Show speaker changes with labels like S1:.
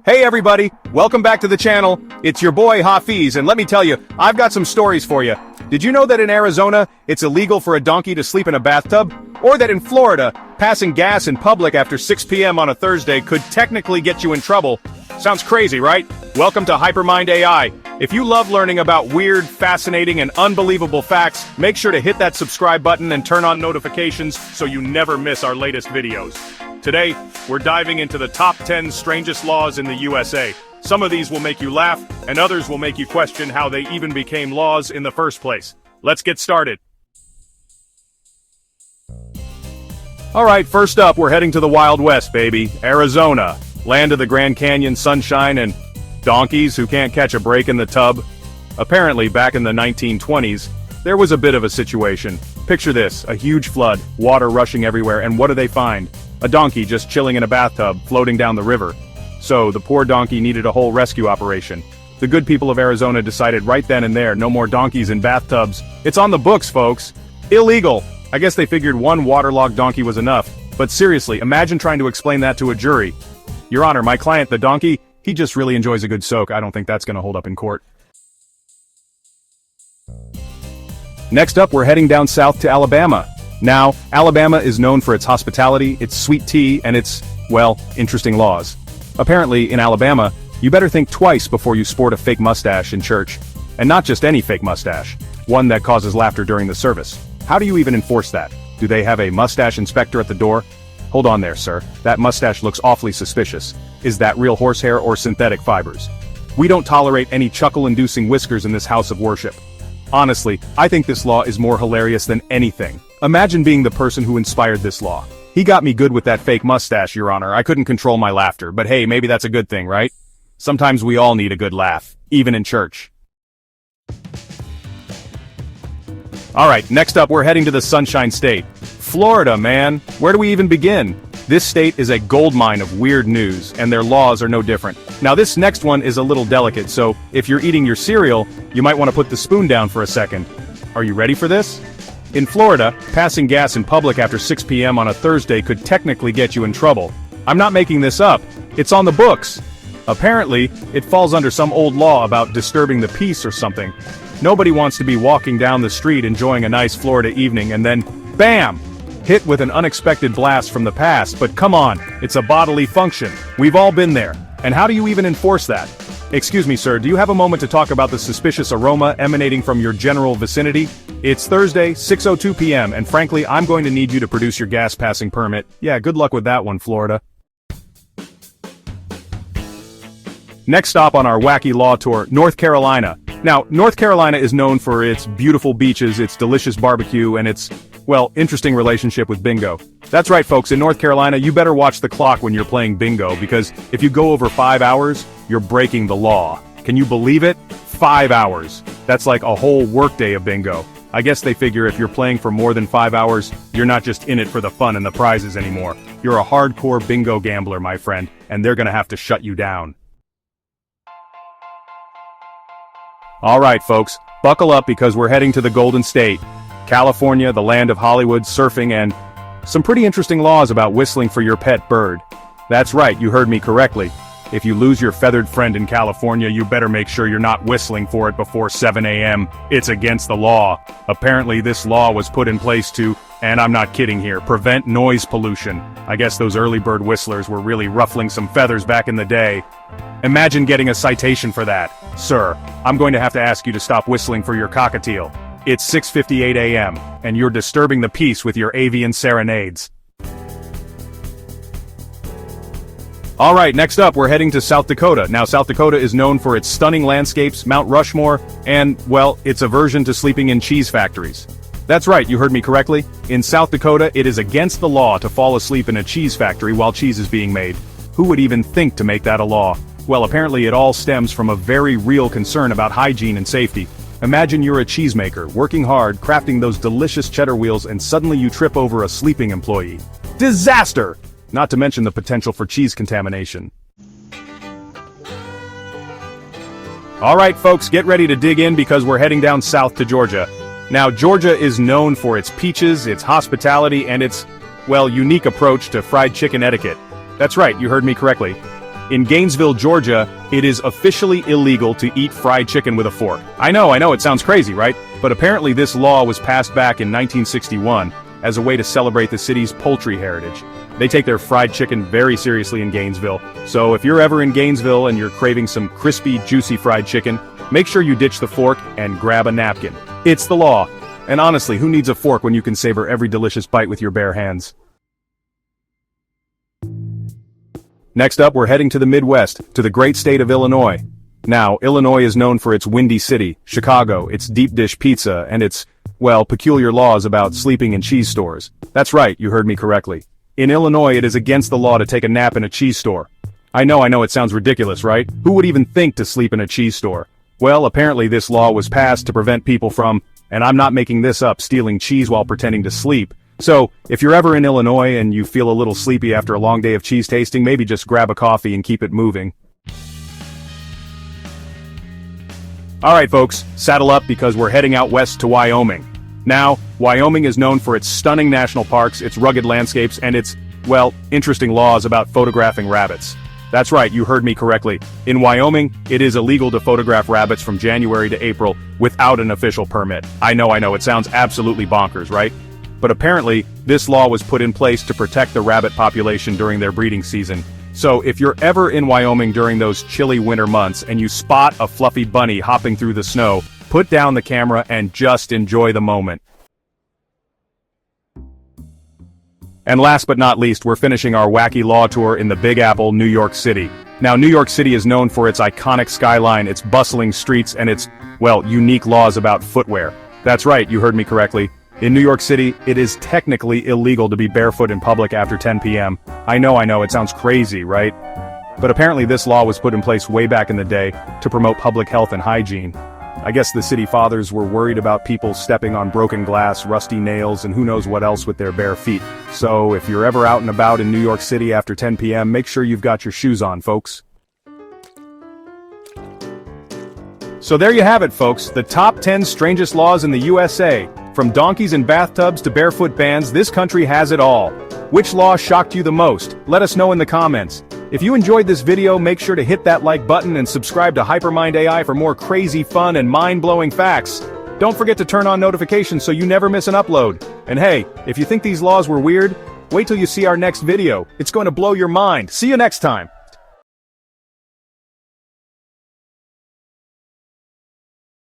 S1: Hey everybody, welcome back to the channel. It's your boy Hafiz, and let me tell you, I've got some stories for you. Did you know that in Arizona, it's illegal for a donkey to sleep in a bathtub? Or that in Florida, passing gas in public after 6 p.m. on a Thursday could technically get you in trouble? Sounds crazy, right? Welcome to Hypermind AI. If you love learning about weird, fascinating, and unbelievable facts, make sure to hit that subscribe button and turn on notifications so you never miss our latest videos. Today, we're diving into the top 10 strangest laws in the USA. Some of these will make you laugh, and others will make you question how they even became laws in the first place. Let's get started. Alright, first up, we're heading to the Wild West, baby. Arizona. Land of the Grand Canyon sunshine and donkeys who can't catch a break in the tub. Apparently, back in the 1920s, there was a bit of a situation. Picture this, a huge flood, water rushing everywhere, and what do they find? A donkey just chilling in a bathtub, floating down the river. So, the poor donkey needed a whole rescue operation. The good people of Arizona decided right then and there, no more donkeys in bathtubs. It's on the books, folks. Illegal. I guess they figured one waterlogged donkey was enough. But seriously, imagine trying to explain that to a jury. Your Honor, my client, the donkey, he just really enjoys a good soak. I don't think that's gonna hold up in court. Next up, we're heading down south to Alabama. Now, Alabama is known for its hospitality, its sweet tea, and its, well, interesting laws. Apparently, in Alabama, you better think twice before you sport a fake mustache in church. And not just any fake mustache. One that causes laughter during the service. How do you even enforce that? Do they have a mustache inspector at the door? Hold on there, sir. That mustache looks awfully suspicious. Is that real horsehair or synthetic fibers? We don't tolerate any chuckle-inducing whiskers in this house of worship. Honestly, I think this law is more hilarious than anything. Imagine being the person who inspired this law. He got me good with that fake mustache, Your Honor. I couldn't control my laughter, but hey, maybe that's a good thing, right? Sometimes we all need a good laugh, even in church. Alright, next up we're heading to the Sunshine State. Florida, man. Where do we even begin? This state is a goldmine of weird news, and their laws are no different. Now this next one is a little delicate, so if you're eating your cereal, you might want to put the spoon down for a second. Are you ready for this? In Florida, passing gas in public after 6 p.m. on a Thursday could technically get you in trouble. I'm not making this up. It's on the books. Apparently, it falls under some old law about disturbing the peace or something. Nobody wants to be walking down the street enjoying a nice Florida evening and then, BAM! Hit with an unexpected blast from the past, but come on, it's a bodily function. We've all been there. And how do you even enforce that? Excuse me, sir, do you have a moment to talk about the suspicious aroma emanating from your general vicinity? It's Thursday, 6:02 p.m., and frankly, I'm going to need you to produce your gas passing permit. Yeah, good luck with that one, Florida. Next stop on our wacky law tour, North Carolina. Now, North Carolina is known for its beautiful beaches, its delicious barbecue, and its, well, interesting relationship with bingo. That's right, folks, in North Carolina, you better watch the clock when you're playing bingo, because if you go over 5 hours, you're breaking the law. Can you believe it? 5 hours. That's like a whole workday of bingo. I guess they figure if you're playing for more than 5 hours, you're not just in it for the fun and the prizes anymore. You're a hardcore bingo gambler, my friend, and they're gonna have to shut you down. Alright, folks, buckle up because we're heading to the Golden State. California, the land of Hollywood, surfing, and some pretty interesting laws about whistling for your pet bird. That's right, you heard me correctly. If you lose your feathered friend in California, you better make sure you're not whistling for it before 7 a.m. It's against the law. Apparently this law was put in place to, and I'm not kidding here, prevent noise pollution. I guess those early bird whistlers were really ruffling some feathers back in the day. Imagine getting a citation for that. Sir, I'm going to have to ask you to stop whistling for your cockatiel. It's 6:58 a.m., and you're disturbing the peace with your avian serenades. Alright, next up we're heading to South Dakota. Now South Dakota is known for its stunning landscapes, Mount Rushmore, and, well, its aversion to sleeping in cheese factories. That's right, you heard me correctly. In South Dakota, it is against the law to fall asleep in a cheese factory while cheese is being made. Who would even think to make that a law? Well, apparently it all stems from a very real concern about hygiene and safety. Imagine you're a cheesemaker, working hard, crafting those delicious cheddar wheels, and suddenly you trip over a sleeping employee. Disaster! Not to mention the potential for cheese contamination. Alright folks, get ready to dig in because we're heading down south to Georgia. Now, Georgia is known for its peaches, its hospitality, and its, well, unique approach to fried chicken etiquette. That's right, you heard me correctly. In Gainesville, Georgia, it is officially illegal to eat fried chicken with a fork. I know, it sounds crazy, right? But apparently this law was passed back in 1961 as a way to celebrate the city's poultry heritage. They take their fried chicken very seriously in Gainesville, so if you're ever in Gainesville and you're craving some crispy, juicy fried chicken, make sure you ditch the fork and grab a napkin. It's the law. And honestly, who needs a fork when you can savor every delicious bite with your bare hands? Next up, we're heading to the Midwest, to the great state of Illinois. Now, Illinois is known for its Windy City, Chicago, its deep dish pizza, and its, well, peculiar laws about sleeping in cheese stores. That's right, you heard me correctly. In Illinois, it is against the law to take a nap in a cheese store. I know, it sounds ridiculous, right? Who would even think to sleep in a cheese store? Well, apparently this law was passed to prevent people from, and I'm not making this up, stealing cheese while pretending to sleep. So, if you're ever in Illinois and you feel a little sleepy after a long day of cheese tasting, maybe just grab a coffee and keep it moving. Alright folks, saddle up because we're heading out west to Wyoming. Now, Wyoming is known for its stunning national parks, its rugged landscapes, and its, well, interesting laws about photographing rabbits. That's right, you heard me correctly. In Wyoming, it is illegal to photograph rabbits from January to April without an official permit. I know, it sounds absolutely bonkers, right? But apparently, this law was put in place to protect the rabbit population during their breeding season. So if you're ever in Wyoming during those chilly winter months and you spot a fluffy bunny hopping through the snow, put down the camera and just enjoy the moment. And last but not least, we're finishing our wacky law tour in the Big Apple, New York City. Now, New York City is known for its iconic skyline, its bustling streets, and its, well, unique laws about footwear. That's right, you heard me correctly. In New York City, it is technically illegal to be barefoot in public after 10 p.m. I know, it sounds crazy, right? But apparently this law was put in place way back in the day to promote public health and hygiene. I guess the city fathers were worried about people stepping on broken glass, rusty nails, and who knows what else with their bare feet. So if you're ever out and about in New York City after 10 p.m., make sure you've got your shoes on, folks. So there you have it, folks, the top 10 strangest laws in the USA. From donkeys and bathtubs to barefoot bans, this country has it all. Which law shocked you the most? Let us know in the comments. If you enjoyed this video, make sure to hit that like button and subscribe to Hypermind AI for more crazy fun and mind-blowing facts. Don't forget to turn on notifications so you never miss an upload. And hey, if you think these laws were weird, wait till you see our next video. It's going to blow your mind. See you next time.